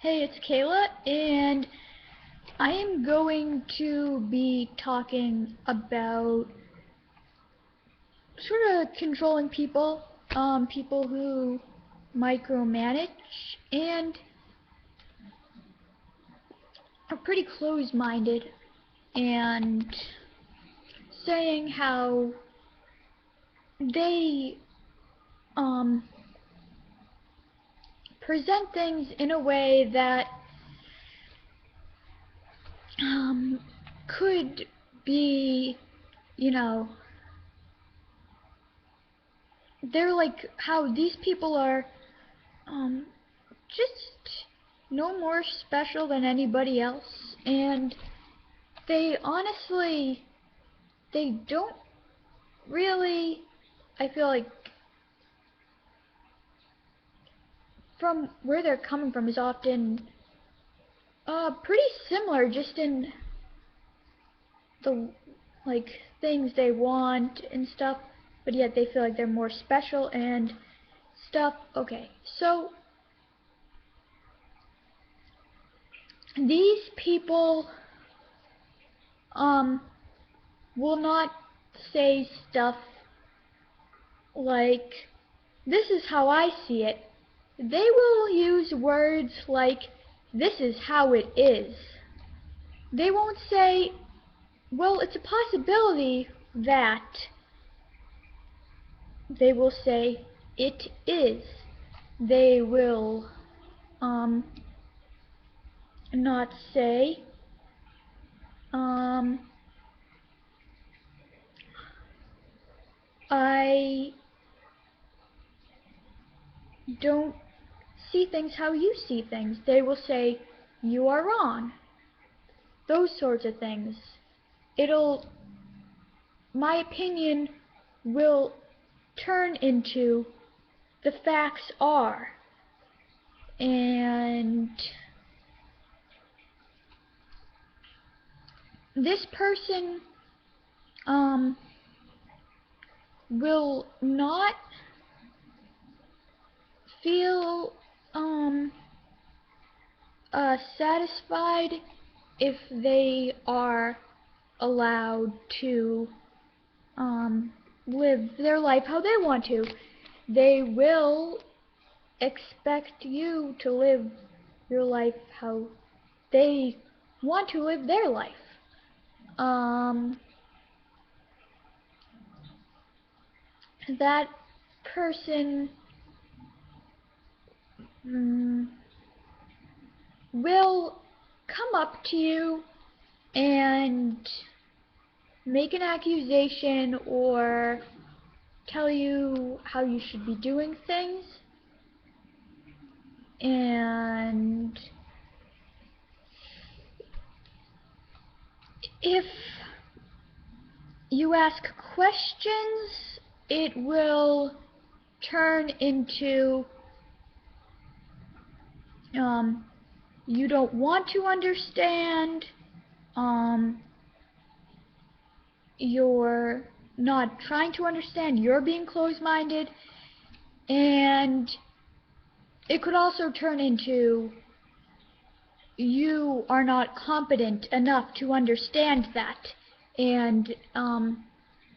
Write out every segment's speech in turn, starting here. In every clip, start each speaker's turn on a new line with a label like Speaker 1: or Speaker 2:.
Speaker 1: Hey, it's Kayla, and I am going to be talking about sort of controlling people, people who micromanage and are pretty closed-minded, and saying how they present things in a way that could be, you know, they're like how these people are just no more special than anybody else, and they honestly, they don't really, I feel like, from where they're coming from is often pretty similar, just in the like things they want and stuff, but yet they feel like they're more special and stuff. Okay, so these people will not say stuff like, this is how I see it. They will use words like, this is how it is. They won't say, well, it's a possibility that. They will say, it is. They will not say I don't see things how you see things. They will say, you are wrong. Those sorts of things. My opinion will turn into, the facts are. And this person will not feel satisfied if they are allowed to live their life how they want to. They will expect you to live your life how they want to live their life. That person will come up to you and make an accusation or tell you how you should be doing things, and if you ask questions, it will turn into you don't want to understand, you're not trying to understand, you're being closed-minded, and it could also turn into you are not competent enough to understand that, and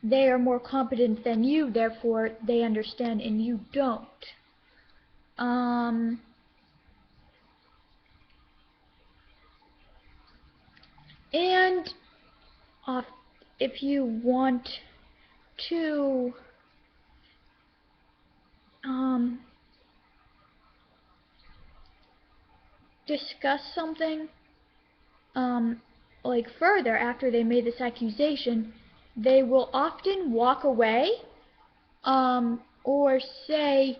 Speaker 1: they are more competent than you, therefore they understand and you don't. And if you want to discuss something like further after they made this accusation, they will often walk away or say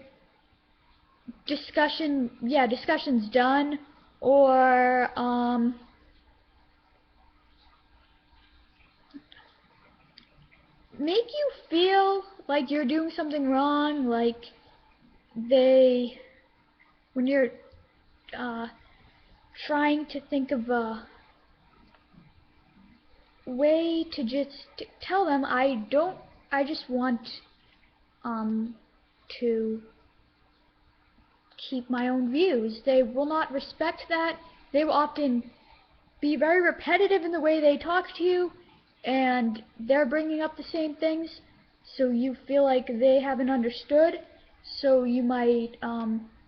Speaker 1: discussion's done, or make you feel like you're doing something wrong, like when you're trying to think of a way to just tell them, I just want to keep my own views. They will not respect that. They will often be very repetitive in the way they talk to you, and they're bringing up the same things, so you feel like they haven't understood, so you might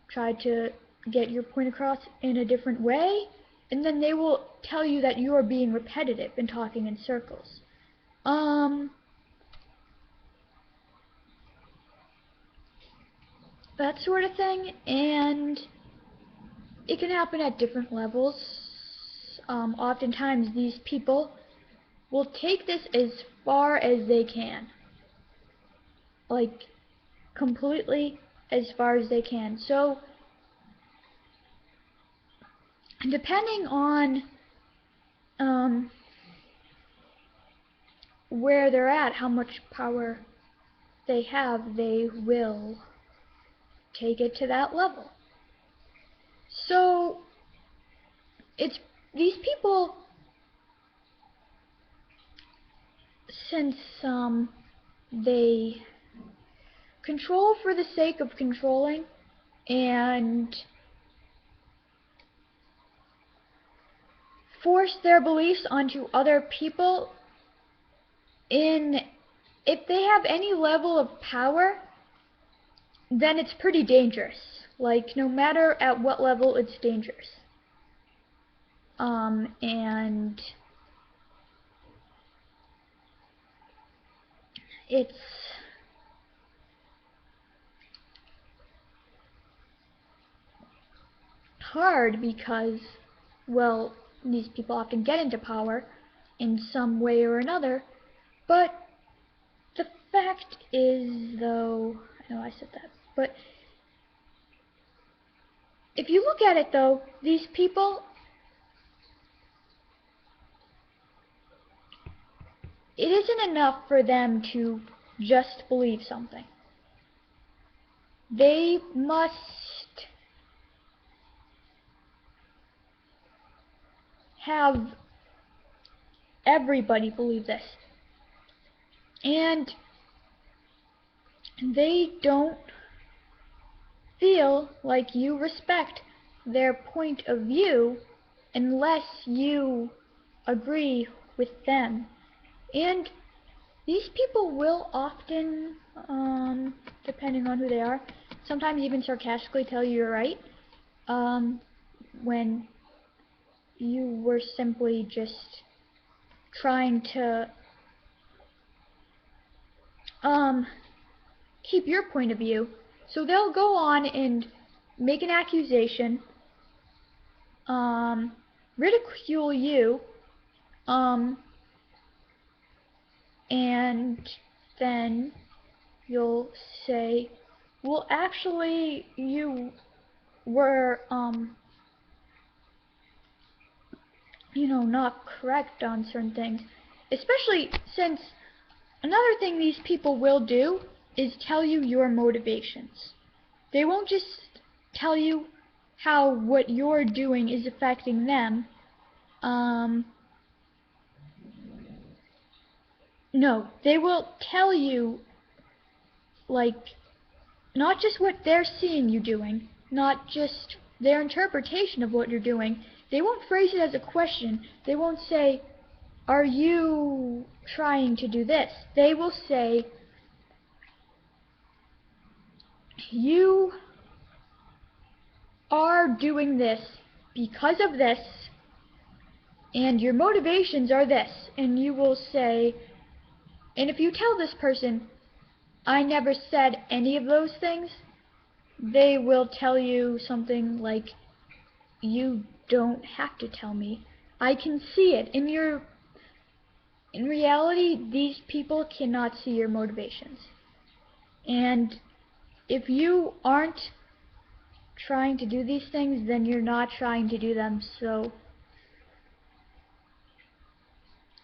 Speaker 1: try to get your point across in a different way, and then they will tell you that you are being repetitive and talking in circles. That sort of thing, and it can happen at different levels. Oftentimes these people will take this as far as they can, like completely as far as they can. So depending on where they're at, how much power they have, they will take it to that level. So it's these people, since they control for the sake of controlling and force their beliefs onto other people, if they have any level of power, then it's pretty dangerous. Like, no matter at what level, it's dangerous. And it's hard because, well, these people often get into power in some way or another, but the fact is, though, I know I said that, but if you look at it, though, these people, it isn't enough for them to just believe something. They must have everybody believe this. And they don't feel like you respect their point of view unless you agree with them. And these people will often, depending on who they are, sometimes even sarcastically tell you you're right, when you were simply just trying to keep your point of view. So they'll go on and make an accusation, ridicule you, and then you'll say, well, actually, you were, not correct on certain things. Especially since another thing these people will do is tell you your motivations. They won't just tell you how what you're doing is affecting them. No, they will tell you, like, not just what they're seeing you doing, not just their interpretation of what you're doing. They won't phrase it as a question. They won't say, are you trying to do this? They will say, you are doing this because of this, and your motivations are this. And you will say, and if you tell this person, I never said any of those things, they will tell you something like, you don't have to tell me. I can see it. In reality, these people cannot see your motivations. And if you aren't trying to do these things, then you're not trying to do them. So,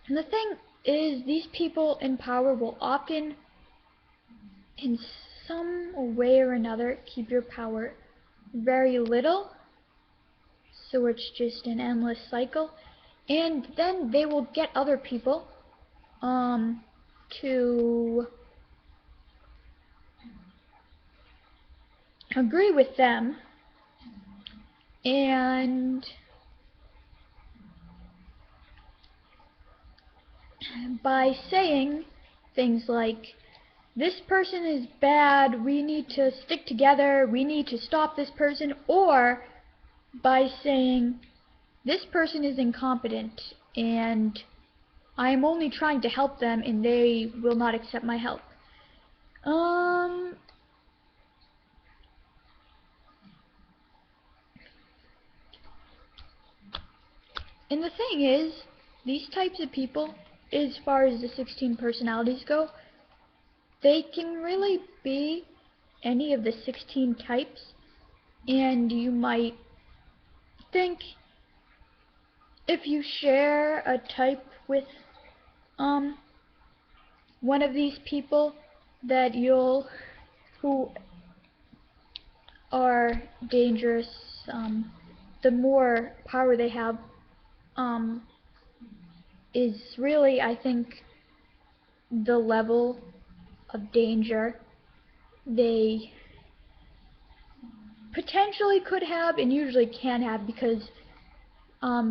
Speaker 1: and the thing is, these people in power will often, in some way or another, keep your power very little. So it's just an endless cycle. And then they will get other people to agree with them, And by saying things like, this person is bad, we need to stick together, we need to stop this person, or by saying, this person is incompetent and I am only trying to help them and they will not accept my help. And the thing is, these types of people, as far as the 16 personalities go, they can really be any of the 16 types, and you might think if you share a type with one of these people that who are dangerous, the more power they have, is really, I think, the level of danger they potentially could have and usually can have, because at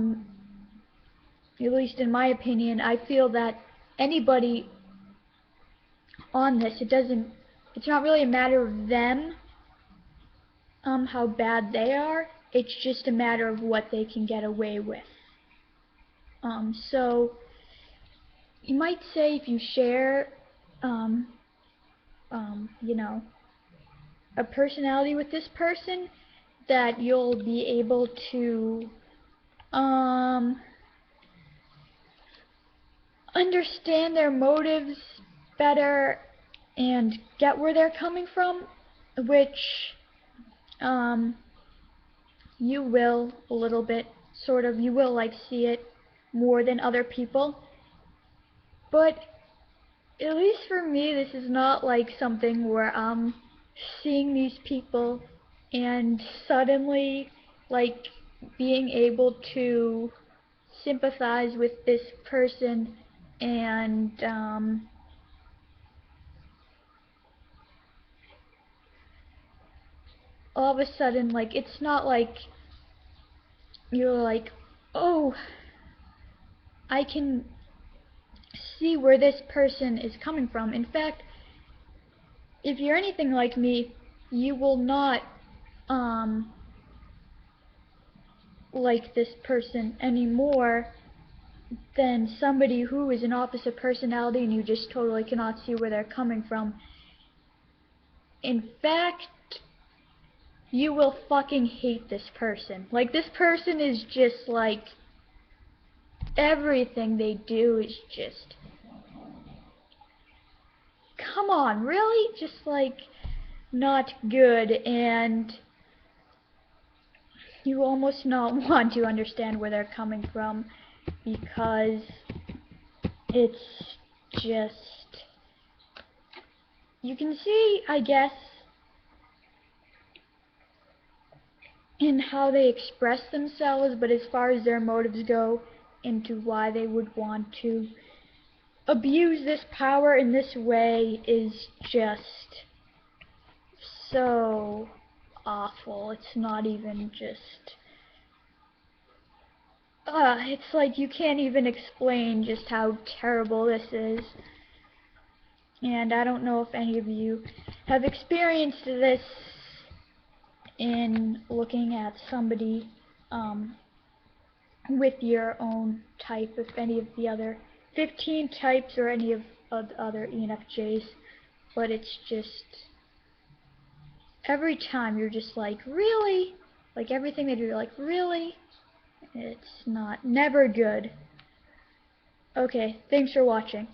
Speaker 1: least in my opinion, I feel that anybody on this, it's not really a matter of them, how bad they are, it's just a matter of what they can get away with. So you might say if you share, you know, a personality with this person, that you'll be able to, understand their motives better and get where they're coming from, which, you will a little bit, sort of, you will like see it more than other people. But at least for me, this is not like something where I'm seeing these people and suddenly like being able to sympathize with this person and all of a sudden, like, it's not like you're like, oh, I can see where this person is coming from. In fact, if you're anything like me, you will not like this person any more than somebody who is an opposite personality and you just totally cannot see where they're coming from. In fact, you will fucking hate this person. Like, this person is just like, everything they do is just, come on, really? Just like, not good, and you almost not want to understand where they're coming from, because it's just, you can see, I guess, in how they express themselves, but as far as their motives go, into why they would want to abuse this power in this way, is just so awful. It's not even just, it's like you can't even explain just how terrible this is. And I don't know if any of you have experienced this in looking at somebody with your own type, if any of the other 15 types or any of the other ENFJs, but it's just, every time you're just like, really? Like, everything they do, you're like, really? It's never good. Okay, thanks for watching.